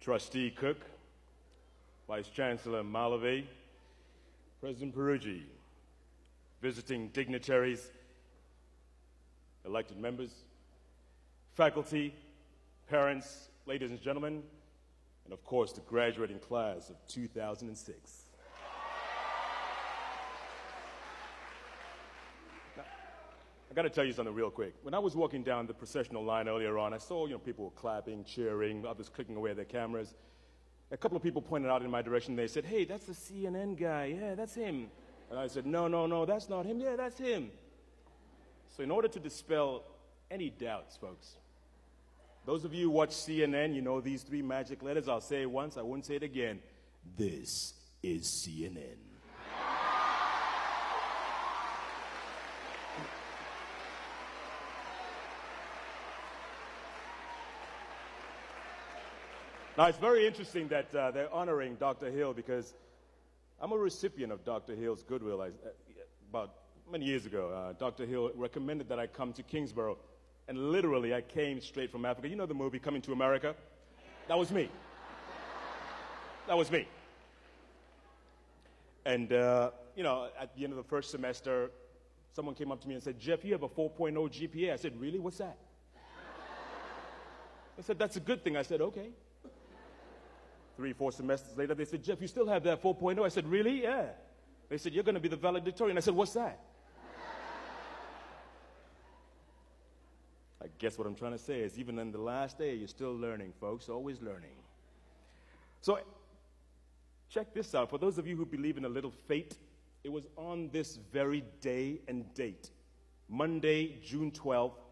Trustee Cook, Vice Chancellor Malavi, President Peruggi, visiting dignitaries, elected members, faculty, parents, ladies and gentlemen, and of course the graduating class of 2006. I got to tell you something real quick. When I was walking down the processional line earlier on, I saw people were clapping, cheering, others clicking away at their cameras. A couple of people pointed out in my direction. They said, "Hey, that's the CNN guy. Yeah, that's him." And I said, No, that's not him. Yeah, that's him. So in order to dispel any doubts, folks, those of you who watch CNN, you know these three magic letters. I'll say it once, I won't say it again. This is CNN. Now, it's very interesting that they're honoring Dr. Hill because I'm a recipient of Dr. Hill's goodwill. About many years ago, Dr. Hill recommended that I come to Kingsborough, and literally I came straight from Africa. You know the movie Coming to America? That was me. That was me. And, at the end of the first semester, someone came up to me and said, "Jeff, you have a 4.0 GPA. I said, "Really? What's that?" I said, "That's a good thing." I said, "Okay." 3-4 semesters later, they said, "Jeff, you still have that 4.0. I said, "Really?" "Yeah." They said, "You're going to be the valedictorian." I said, "What's that?" I guess what I'm trying to say is even in the last day, you're still learning, folks, always learning. So check this out. For those of you who believe in a little fate, it was on this very day and date, Monday, June 12th,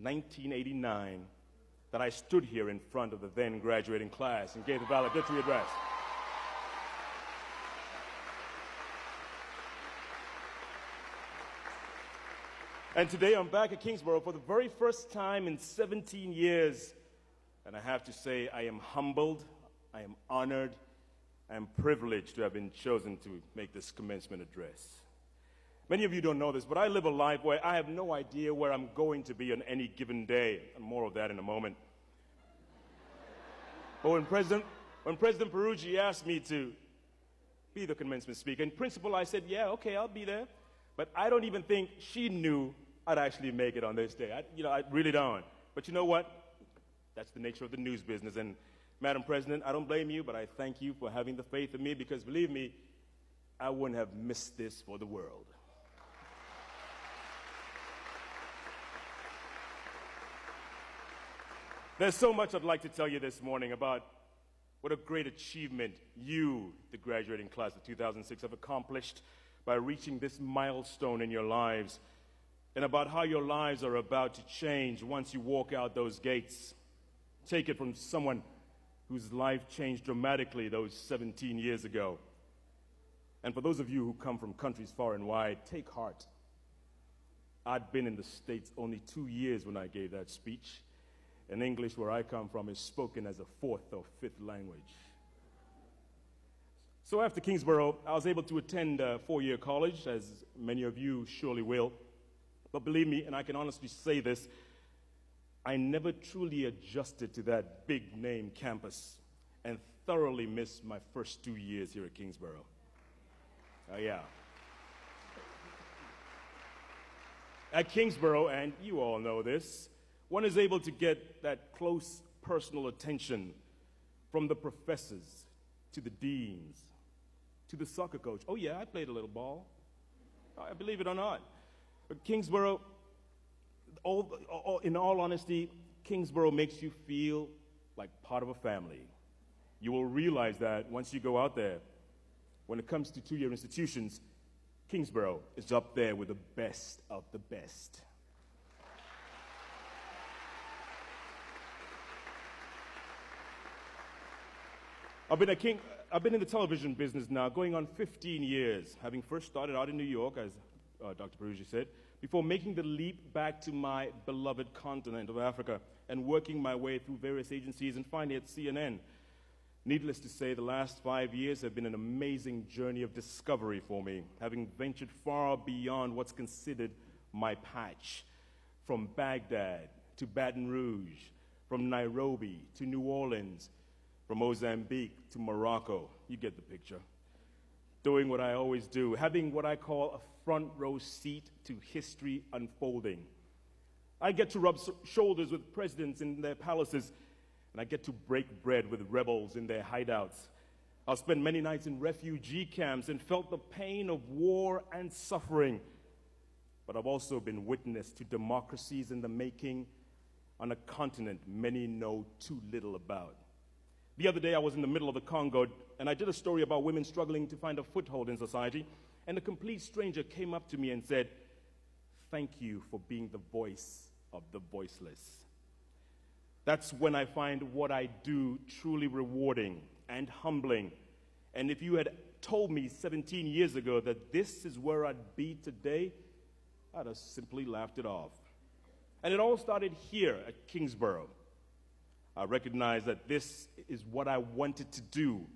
1989, that I stood here in front of the then graduating class and gave the valedictory address. And today I'm back at Kingsborough for the very first time in 17 years. And I have to say I am humbled, I am honored, I am privileged to have been chosen to make this commencement address. Many of you don't know this, but I live a life where I have no idea where I'm going to be on any given day, and more of that in a moment. But when President Peruggi asked me to be the commencement speaker, in principle I said, "Yeah, okay, I'll be there." But I don't even think she knew I'd actually make it on this day. I really don't. But you know what? That's the nature of the news business. And Madam President, I don't blame you, but I thank you for having the faith in me, because believe me, I wouldn't have missed this for the world. There's so much I'd like to tell you this morning about what a great achievement you, the graduating class of 2006, have accomplished by reaching this milestone in your lives, and about how your lives are about to change once you walk out those gates. Take it from someone whose life changed dramatically those 17 years ago. And for those of you who come from countries far and wide, take heart. I'd been in the States only 2 years when I gave that speech. And English, where I come from, is spoken as a 4th or 5th language. So after Kingsborough, I was able to attend a 4-year college, as many of you surely will. But believe me, and I can honestly say this, I never truly adjusted to that big-name campus and thoroughly missed my first 2 years here at Kingsborough. Yeah. At Kingsborough, and you all know this, one is able to get that close personal attention from the professors to the deans to the soccer coach. Oh yeah, I played a little ball. I believe it or not. But Kingsborough, in all honesty, Kingsborough makes you feel like part of a family. You will realize that once you go out there. When it comes to two-year institutions, Kingsborough is up there with the best of the best. I've been in the television business now going on 15 years, having first started out in New York, as Dr. Peruggi said, before making the leap back to my beloved continent of Africa and working my way through various agencies and finally at CNN. Needless to say, the last 5 years have been an amazing journey of discovery for me, having ventured far beyond what's considered my patch, from Baghdad to Baton Rouge, from Nairobi to New Orleans, From Mozambique to Morocco, you get the picture. Doing what I always do, having what I call a front row seat to history unfolding. I get to rub shoulders with presidents in their palaces, and I get to break bread with rebels in their hideouts. I'll spend many nights in refugee camps and felt the pain of war and suffering. But I've also been witness to democracies in the making on a continent many know too little about. The other day I was in the middle of the Congo, and I did a story about women struggling to find a foothold in society, and a complete stranger came up to me and said, "Thank you for being the voice of the voiceless." That's when I find what I do truly rewarding and humbling. And if you had told me 17 years ago that this is where I'd be today, I'd have simply laughed it off. And it all started here at Kingsborough. I recognized that this is what I wanted to do,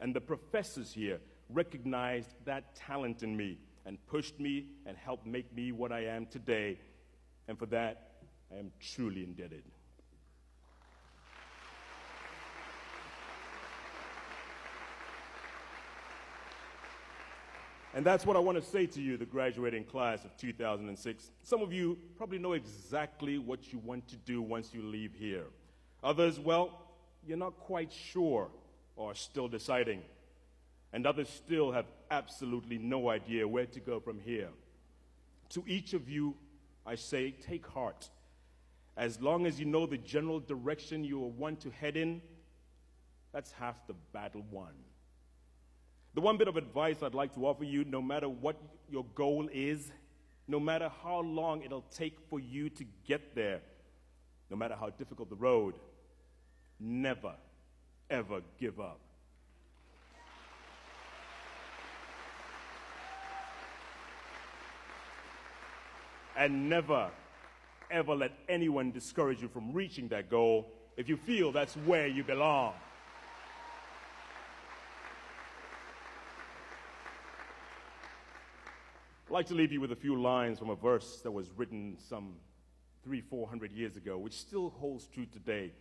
and the professors here recognized that talent in me and pushed me and helped make me what I am today. And for that, I am truly indebted. And that's what I want to say to you, the graduating class of 2006. Some of you probably know exactly what you want to do once you leave here. Others, well, you're not quite sure or are still deciding. And others still have absolutely no idea where to go from here. To each of you, I say, take heart. As long as you know the general direction you will want to head in, that's half the battle won. The one bit of advice I'd like to offer you, no matter what your goal is, no matter how long it'll take for you to get there, no matter how difficult the road, never, ever give up. And never, ever let anyone discourage you from reaching that goal if you feel that's where you belong. I'd like to leave you with a few lines from a verse that was written some 300-400 years ago, which still holds true today.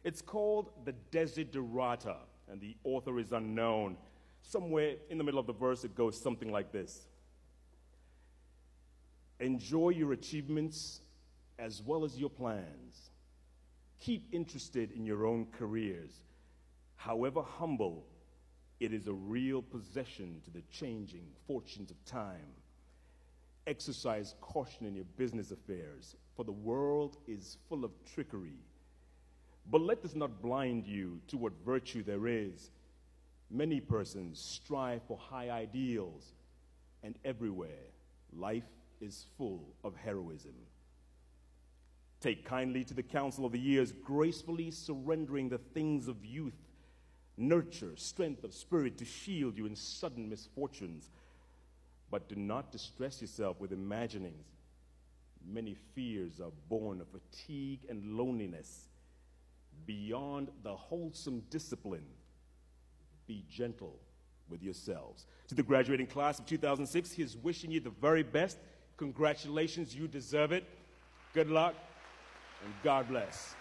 It's called the Desiderata, and the author is unknown. Somewhere in the middle of the verse, it goes something like this. Enjoy your achievements as well as your plans. Keep interested in your own careers. However humble, it is a real possession to the changing fortunes of time. Exercise caution in your business affairs, for the world is full of trickery. But let this not blind you to what virtue there is. Many persons strive for high ideals, and everywhere life is full of heroism. Take kindly to the counsel of the years, gracefully surrendering the things of youth. Nurture strength of spirit to shield you in sudden misfortunes. But do not distress yourself with imaginings. Many fears are born of fatigue and loneliness. Beyond the wholesome discipline, be gentle with yourselves. To the graduating class of 2006, he's wishing you the very best. Congratulations, you deserve it. Good luck, and God bless.